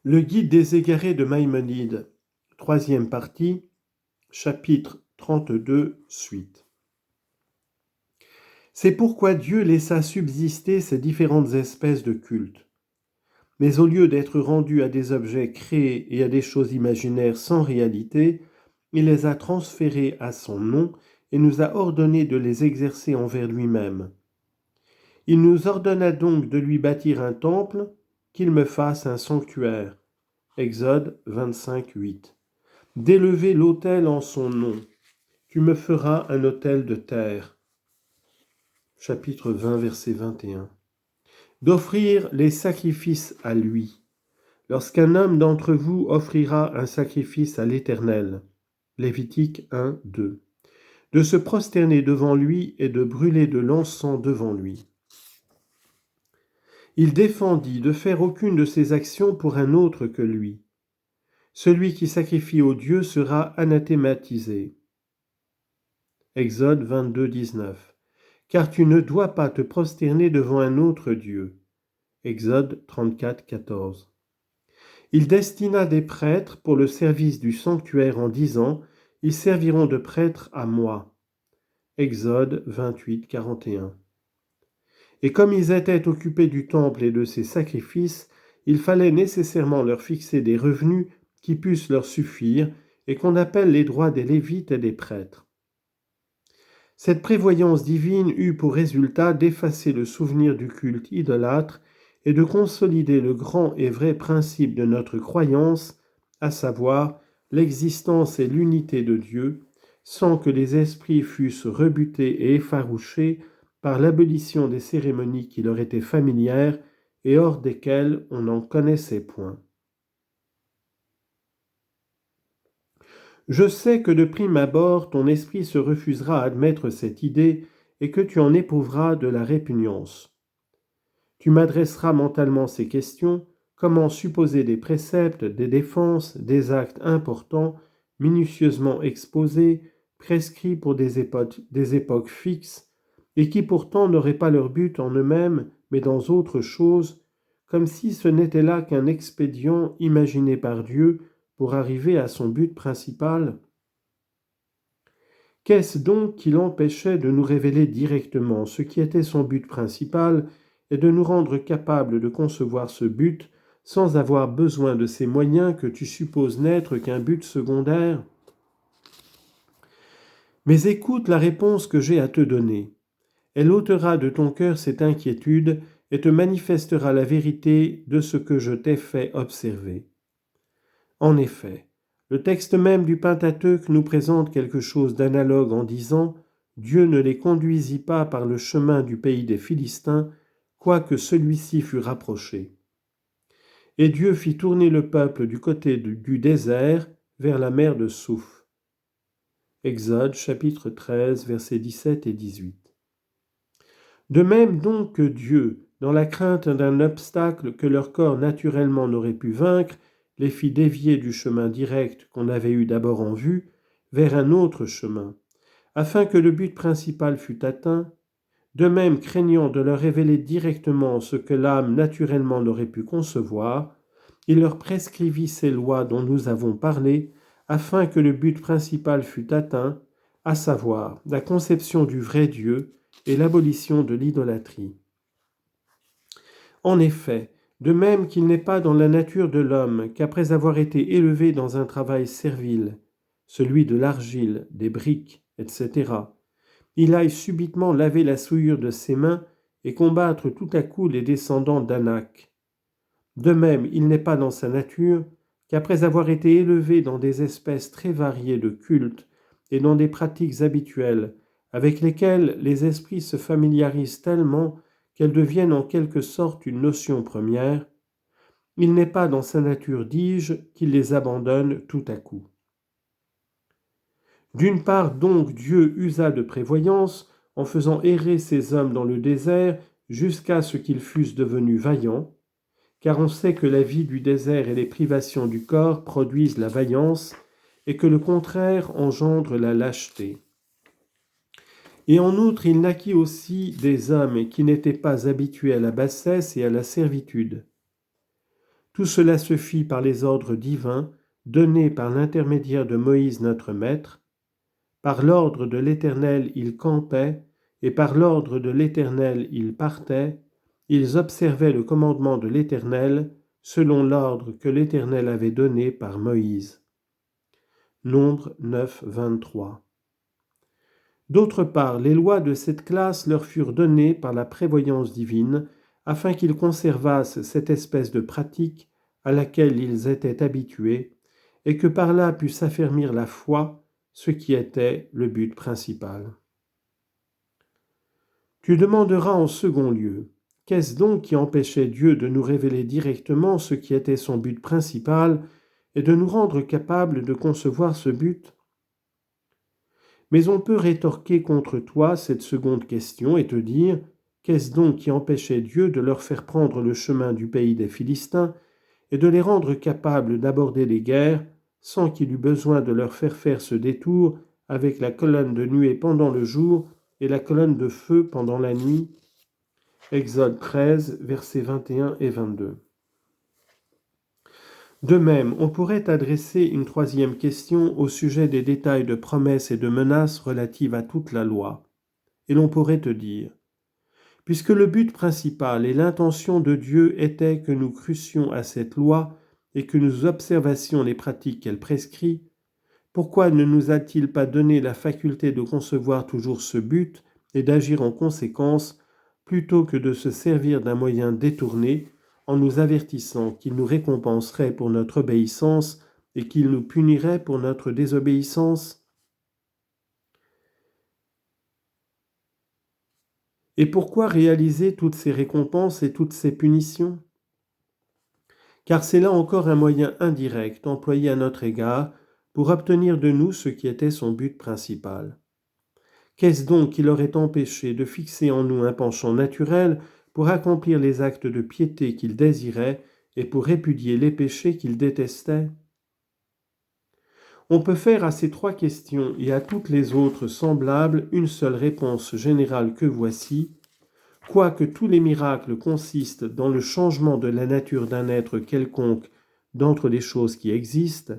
Le guide des égarés de Maïmonide, troisième partie, chapitre 32, suite. C'est pourquoi Dieu laissa subsister ces différentes espèces de cultes. Mais au lieu d'être rendus à des objets créés et à des choses imaginaires sans réalité, il les a transférés à son nom et nous a ordonné de les exercer envers lui-même. Il nous ordonna donc de lui bâtir un temple, qu'il me fasse un sanctuaire. Exode 25, 8. D'élever l'autel en son nom. Tu me feras un autel de terre. Chapitre 20, verset 21. D'offrir les sacrifices à lui. Lorsqu'un homme d'entre vous offrira un sacrifice à l'Éternel. Lévitique 1, 2. De se prosterner devant lui et de brûler de l'encens devant lui. Il défendit de faire aucune de ces actions pour un autre que lui. Celui qui sacrifie au Dieu sera anathématisé. Exode 22, 19. Car tu ne dois pas te prosterner devant un autre Dieu. Exode 34, 14. Il destina des prêtres pour le service du sanctuaire en disant « Ils serviront de prêtres à moi ». Exode 28, 41. Et comme ils étaient occupés du temple et de ses sacrifices, il fallait nécessairement leur fixer des revenus qui puissent leur suffire et qu'on appelle les droits des Lévites et des prêtres. Cette prévoyance divine eut pour résultat d'effacer le souvenir du culte idolâtre et de consolider le grand et vrai principe de notre croyance, à savoir l'existence et l'unité de Dieu, sans que les esprits fussent rebutés et effarouchés par l'abolition des cérémonies qui leur étaient familières et hors desquelles on n'en connaissait point. Je sais que de prime abord ton esprit se refusera à admettre cette idée et que tu en éprouveras de la répugnance. Tu m'adresseras mentalement ces questions, comment supposer des préceptes, des défenses, des actes importants, minutieusement exposés, prescrits pour des époques fixes, et qui pourtant n'auraient pas leur but en eux-mêmes, mais dans autre chose, comme si ce n'était là qu'un expédient imaginé par Dieu pour arriver à son but principal. Qu'est-ce donc qui l'empêchait de nous révéler directement ce qui était son but principal et de nous rendre capables de concevoir ce but sans avoir besoin de ces moyens que tu supposes n'être qu'un but secondaire? Mais écoute la réponse que j'ai à te donner. Elle ôtera de ton cœur cette inquiétude et te manifestera la vérité de ce que je t'ai fait observer. En effet, le texte même du Pentateuque nous présente quelque chose d'analogue en disant « Dieu ne les conduisit pas par le chemin du pays des Philistins, quoique celui-ci fût rapproché. Et Dieu fit tourner le peuple du côté du désert vers la mer de Souf. » Exode chapitre 13, versets 17 et 18. De même donc que Dieu, dans la crainte d'un obstacle que leur corps naturellement n'aurait pu vaincre, les fit dévier du chemin direct qu'on avait eu d'abord en vue vers un autre chemin, afin que le but principal fût atteint, de même craignant de leur révéler directement ce que l'âme naturellement n'aurait pu concevoir, il leur prescrivit ces lois dont nous avons parlé, afin que le but principal fût atteint, à savoir la conception du vrai Dieu et l'abolition de l'idolâtrie. En effet, de même qu'il n'est pas dans la nature de l'homme qu'après avoir été élevé dans un travail servile, celui de l'argile, des briques, etc., il aille subitement laver la souillure de ses mains et combattre tout à coup les descendants d'Anak. De même, il n'est pas dans sa nature qu'après avoir été élevé dans des espèces très variées de cultes et dans des pratiques habituelles, avec lesquelles les esprits se familiarisent tellement qu'elles deviennent en quelque sorte une notion première, il n'est pas dans sa nature, dis-je, qu'il les abandonne tout à coup. D'une part donc Dieu usa de prévoyance en faisant errer ces hommes dans le désert jusqu'à ce qu'ils fussent devenus vaillants, car on sait que la vie du désert et les privations du corps produisent la vaillance et que le contraire engendre la lâcheté. Et en outre, il naquit aussi des hommes qui n'étaient pas habitués à la bassesse et à la servitude. Tout cela se fit par les ordres divins donnés par l'intermédiaire de Moïse notre Maître. Par l'ordre de l'Éternel ils campaient, et par l'ordre de l'Éternel ils partaient. Ils observaient le commandement de l'Éternel, selon l'ordre que l'Éternel avait donné par Moïse. Nombre 9, 23. D'autre part, les lois de cette classe leur furent données par la prévoyance divine, afin qu'ils conservassent cette espèce de pratique à laquelle ils étaient habitués, et que par là pût s'affermir la foi, ce qui était le but principal. Tu demanderas en second lieu, qu'est-ce donc qui empêchait Dieu de nous révéler directement ce qui était son but principal et de nous rendre capables de concevoir ce but ? Mais on peut rétorquer contre toi cette seconde question et te dire, qu'est-ce donc qui empêchait Dieu de leur faire prendre le chemin du pays des Philistins et de les rendre capables d'aborder les guerres sans qu'il eût besoin de leur faire ce détour avec la colonne de nuée pendant le jour et la colonne de feu pendant la nuit? Exode 13, versets 21 et 22. De même, on pourrait adresser une troisième question au sujet des détails de promesses et de menaces relatives à toute la loi. Et l'on pourrait te dire, puisque le but principal et l'intention de Dieu était que nous crussions à cette loi et que nous observassions les pratiques qu'elle prescrit, pourquoi ne nous a-t-il pas donné la faculté de concevoir toujours ce but et d'agir en conséquence, plutôt que de se servir d'un moyen détourné, en nous avertissant qu'il nous récompenserait pour notre obéissance et qu'il nous punirait pour notre désobéissance? Et pourquoi réaliser toutes ces récompenses et toutes ces punitions? Car c'est là encore un moyen indirect employé à notre égard pour obtenir de nous ce qui était son but principal. Qu'est-ce donc qui l'aurait empêché de fixer en nous un penchant naturel pour accomplir les actes de piété qu'il désirait et pour répudier les péchés qu'il détestait? On peut faire à ces trois questions et à toutes les autres semblables une seule réponse générale que voici. Quoique tous les miracles consistent dans le changement de la nature d'un être quelconque d'entre les choses qui existent,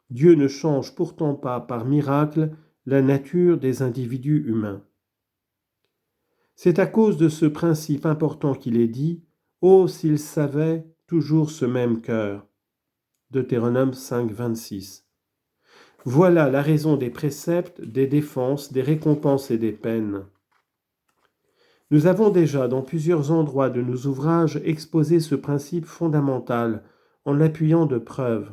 Dieu ne change pourtant pas par miracle la nature des individus humains. C'est à cause de ce principe important qu'il est dit « Oh, s'ils savaient toujours ce même cœur » Deutéronome 5, 26. Voilà la raison des préceptes, des défenses, des récompenses et des peines. Nous avons déjà, dans plusieurs endroits de nos ouvrages, exposé ce principe fondamental en l'appuyant de preuves.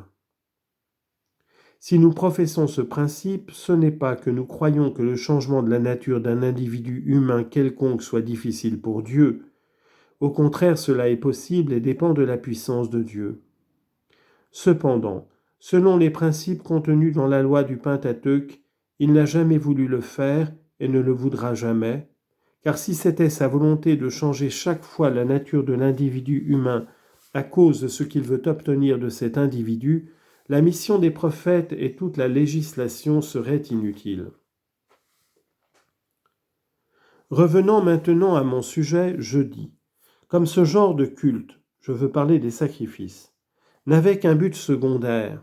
Si nous professons ce principe, ce n'est pas que nous croyons que le changement de la nature d'un individu humain quelconque soit difficile pour Dieu. Au contraire, cela est possible et dépend de la puissance de Dieu. Cependant, selon les principes contenus dans la loi du Pentateuque, il n'a jamais voulu le faire et ne le voudra jamais, car si c'était sa volonté de changer chaque fois la nature de l'individu humain à cause de ce qu'il veut obtenir de cet individu, la mission des prophètes et toute la législation seraient inutiles. Revenant maintenant à mon sujet, je dis, comme ce genre de culte, je veux parler des sacrifices, n'avait qu'un but secondaire,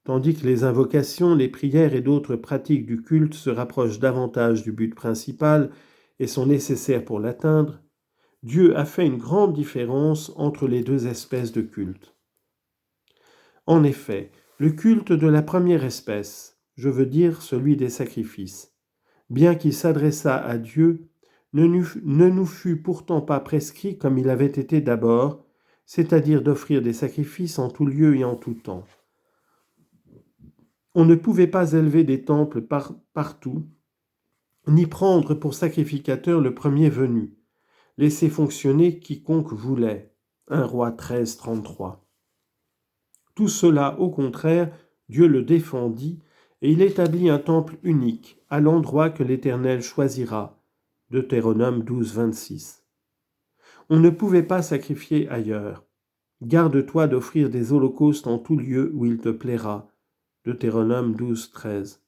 tandis que les invocations, les prières et d'autres pratiques du culte se rapprochent davantage du but principal et sont nécessaires pour l'atteindre, Dieu a fait une grande différence entre les deux espèces de culte. En effet, le culte de la première espèce, je veux dire celui des sacrifices, bien qu'il s'adressât à Dieu, ne nous fut pourtant pas prescrit comme il avait été d'abord, c'est-à-dire d'offrir des sacrifices en tout lieu et en tout temps. On ne pouvait pas élever des temples partout, ni prendre pour sacrificateur le premier venu, laisser fonctionner quiconque voulait. 1 Roi 13, 33. Tout cela, au contraire, Dieu le défendit, et il établit un temple unique, à l'endroit que l'Éternel choisira. Deutéronome 12, 26. On ne pouvait pas sacrifier ailleurs. Garde-toi d'offrir des holocaustes en tout lieu où il te plaira. Deutéronome 12, 13.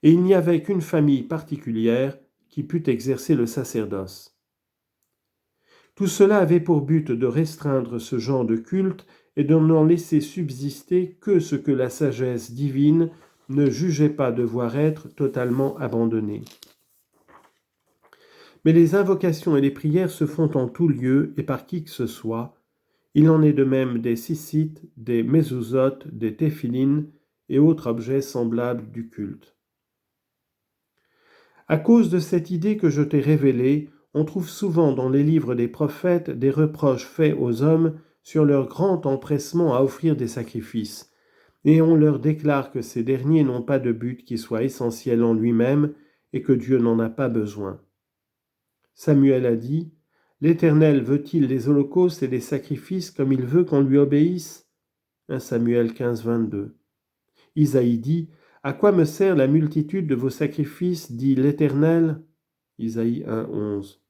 Et il n'y avait qu'une famille particulière qui put exercer le sacerdoce. Tout cela avait pour but de restreindre ce genre de culte et de n'en laisser subsister que ce que la sagesse divine ne jugeait pas devoir être totalement abandonné. Mais les invocations et les prières se font en tout lieu et par qui que ce soit. Il en est de même des sissites, des mezuzot, des téphilines et autres objets semblables du culte. À cause de cette idée que je t'ai révélée, on trouve souvent dans les livres des prophètes des reproches faits aux hommes sur leur grand empressement à offrir des sacrifices, et on leur déclare que ces derniers n'ont pas de but qui soit essentiel en lui-même et que Dieu n'en a pas besoin. Samuel a dit : « L'Éternel veut-il des holocaustes et des sacrifices comme il veut qu'on lui obéisse » 1 Samuel 15, 22. Isaïe dit : « À quoi me sert la multitude de vos sacrifices, dit l'Éternel » Isaïe 1, 11.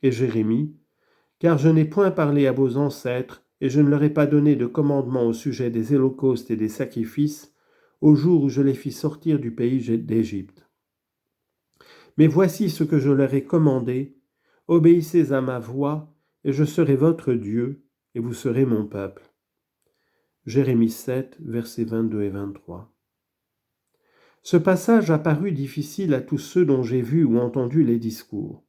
Et Jérémie : « Car je n'ai point parlé à vos ancêtres, et je ne leur ai pas donné de commandement au sujet des holocaustes et des sacrifices, au jour où je les fis sortir du pays d'Égypte. Mais voici ce que je leur ai commandé, obéissez à ma voix, et je serai votre Dieu, et vous serez mon peuple. » Jérémie 7, versets 22 et 23. Ce passage a paru difficile à tous ceux dont j'ai vu ou entendu les discours.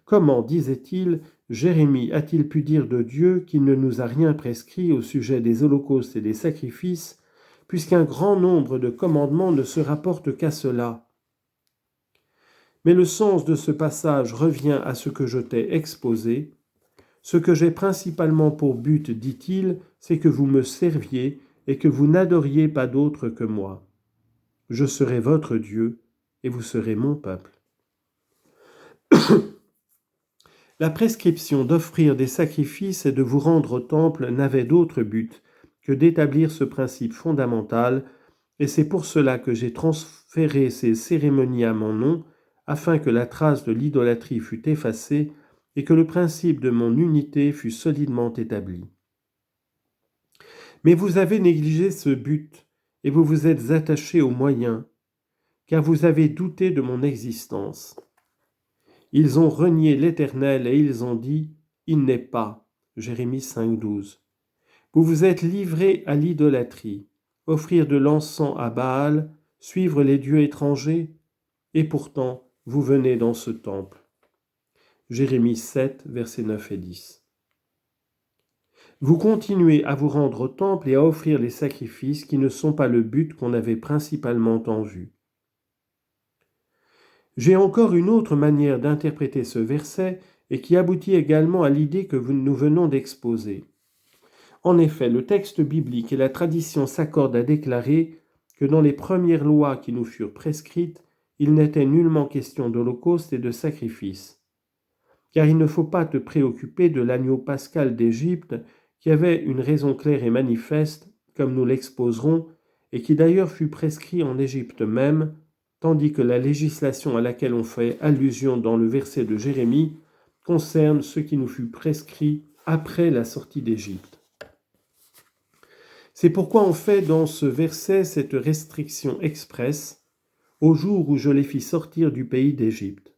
Comment, disait-il, Jérémie a-t-il pu dire de Dieu qu'il ne nous a rien prescrit au sujet des holocaustes et des sacrifices, puisqu'un grand nombre de commandements ne se rapportent qu'à cela ? Mais le sens de ce passage revient à ce que je t'ai exposé. Ce que j'ai principalement pour but, dit-il, c'est que vous me serviez et que vous n'adoriez pas d'autre que moi. Je serai votre Dieu et vous serez mon peuple. La prescription d'offrir des sacrifices et de vous rendre au temple n'avait d'autre but que d'établir ce principe fondamental, et c'est pour cela que j'ai transféré ces cérémonies à mon nom, afin que la trace de l'idolâtrie fût effacée et que le principe de mon unité fût solidement établi. Mais vous avez négligé ce but, et vous vous êtes attaché aux moyens, car vous avez douté de mon existence. Ils ont renié l'Éternel et ils ont dit : « Il n'est pas. » Jérémie 5, 12. Vous vous êtes livrés à l'idolâtrie, offrir de l'encens à Baal, suivre les dieux étrangers, et pourtant vous venez dans ce temple. Jérémie 7, versets 9 et 10. Vous continuez à vous rendre au temple et à offrir les sacrifices qui ne sont pas le but qu'on avait principalement en vue. J'ai encore une autre manière d'interpréter ce verset et qui aboutit également à l'idée que nous venons d'exposer. En effet, le texte biblique et la tradition s'accordent à déclarer que dans les premières lois qui nous furent prescrites, il n'était nullement question d'holocauste et de sacrifice. Car il ne faut pas te préoccuper de l'agneau pascal d'Égypte qui avait une raison claire et manifeste, comme nous l'exposerons, et qui d'ailleurs fut prescrit en Égypte même, tandis que la législation à laquelle on fait allusion dans le verset de Jérémie concerne ce qui nous fut prescrit après la sortie d'Égypte. C'est pourquoi on fait dans ce verset cette restriction expresse au jour où je les fis sortir du pays d'Égypte.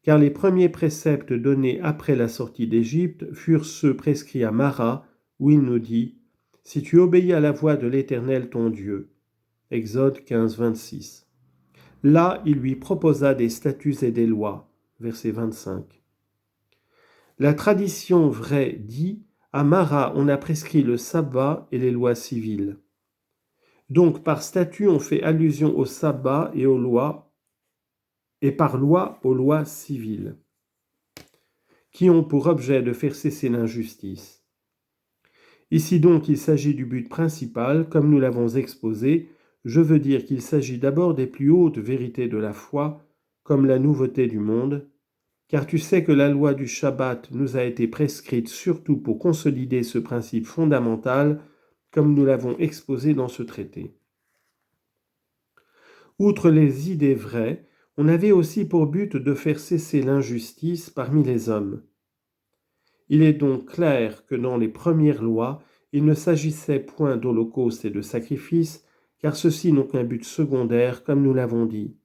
Car les premiers préceptes donnés après la sortie d'Égypte furent ceux prescrits à Mara, où il nous dit : « Si tu obéis à la voix de l'Éternel ton Dieu. » Exode 15, 26. Là, il lui proposa des statuts et des lois. Verset 25. La tradition vraie dit : à Mara, on a prescrit le sabbat et les lois civiles. Donc, par statut, on fait allusion au sabbat et aux lois, et par loi aux lois civiles, qui ont pour objet de faire cesser l'injustice. Ici donc, il s'agit du but principal, comme nous l'avons exposé. Je veux dire qu'il s'agit d'abord des plus hautes vérités de la foi, comme la nouveauté du monde, car tu sais que la loi du Shabbat nous a été prescrite surtout pour consolider ce principe fondamental, comme nous l'avons exposé dans ce traité. Outre les idées vraies, on avait aussi pour but de faire cesser l'injustice parmi les hommes. Il est donc clair que dans les premières lois, il ne s'agissait point d'holocauste et de sacrifice, car ceux-ci n'ont qu'un but secondaire, comme nous l'avons dit.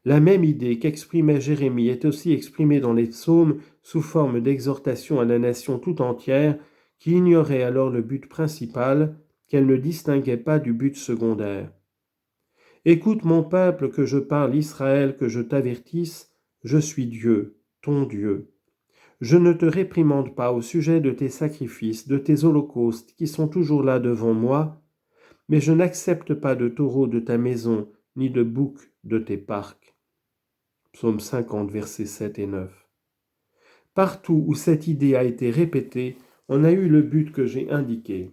La même idée qu'exprimait Jérémie est aussi exprimée dans les psaumes sous forme d'exhortation à la nation tout entière, qui ignorait alors le but principal, qu'elle ne distinguait pas du but secondaire. Écoute mon peuple, que je parle, Israël, que je t'avertisse, je suis Dieu, ton Dieu. Je ne te réprimande pas au sujet de tes sacrifices, de tes holocaustes, qui sont toujours là devant moi, mais je n'accepte pas de taureaux de ta maison, ni de boucs de tes parcs. Psaume 50, versets 7 et 9. Partout où cette idée a été répétée, on a eu le but que j'ai indiqué.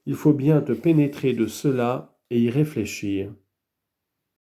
Il faut bien te pénétrer de cela et y réfléchir.